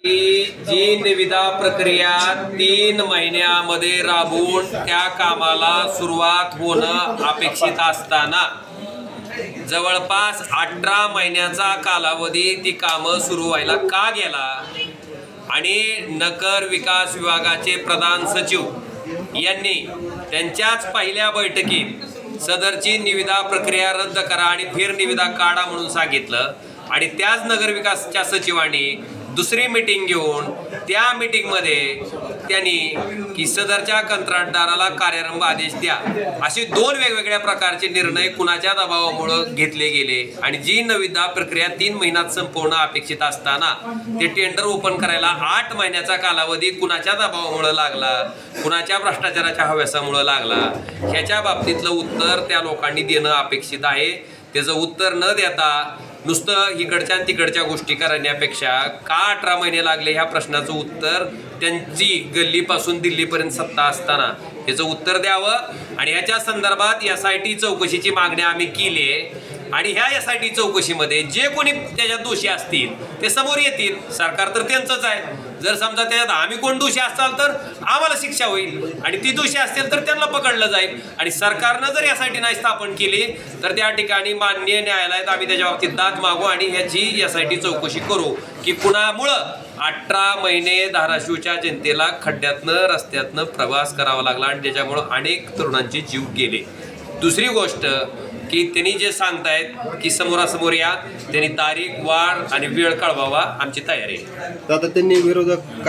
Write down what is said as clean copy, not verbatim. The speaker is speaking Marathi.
जी निविदा प्रक्रिया 3 महिन्यामध्ये राबवून त्या कामाला सुरुवात होणं अपेक्षित असताना जवळपास 18 महिन्याचा कालावधी ती कामं सुरू व्हायला का गेला आणि नगर विकास विभागाचे प्रधान सचिव यांनी त्यांच्याच पहिल्या बैठकीत सदरची निविदा प्रक्रिया रद्द करा आणि फेरनिविदा काढा म्हणून सांगितलं आणि त्याच नगर विकासच्या सचिवांनी दुसरी मीटिंग घेऊन त्या मीटिंगमध्ये त्यांनी की सदरच्या कंत्राटदाराला कार्यारंभ आदेश द्या असे 2 वेगवेगळ्या प्रकारचे निर्णय कुणाच्या दबावामुळे घेतले गेले आणि जी निविदा प्रक्रिया 3 महिन्यात संपवणं अपेक्षित असताना ते टेंडर ओपन करायला 8 महिन्याचा कालावधी कुणाच्या दबावामुळे लागला, कुणाच्या भ्रष्टाचाराच्या हव्यासामुळे लागला, ह्याच्या बाबतीतलं उत्तर त्या लोकांनी देणं अपेक्षित आहे। त्याचं उत्तर न देता नुसतं इकडच्या आणि तिकडच्या गोष्टी करण्यापेक्षा का 18 महिने लागले ह्या प्रश्नाचं उत्तर त्यांची गल्लीपासून दिल्लीपर्यंत सत्ता असताना याचं उत्तर द्यावं आणि ह्याच्या संदर्भात SIT चौकशीची मागणी आम्ही केली आहे आणि ह्या SIT चौकशीमध्ये जे कोणी त्याच्यात दोषी असतील ते समोर येतील। सरकार तर त्यांचंच आहे, जर समजा त्याच्यात आम्ही कोण दोषी असाल तर आम्हाला शिक्षा होईल आणि ती दोषी असतील तर त्यांना पकडलं जाईल आणि सरकारनं जर SIT नाही स्थापन केली तर त्या ठिकाणी माननीय न्यायालयात आम्ही त्याच्या बाबतीत दाद मागू आणि ह्याची SIT चौकशी करू की कुणामुळं 18 महिने धाराशिवच्या जनतेला खड्ड्यातनं रस्त्यातनं प्रवास करावा लागला आणि त्याच्यामुळं अनेक तरुणांचे जीव गेले। दुसरी गोष्ट की त्यांनी जे सांगतायत की समोरासमोर या, त्यांनी तारीख वार आणि वेळ कळवावा, आमची तयारी आहे। आता त्यांनी विरोधक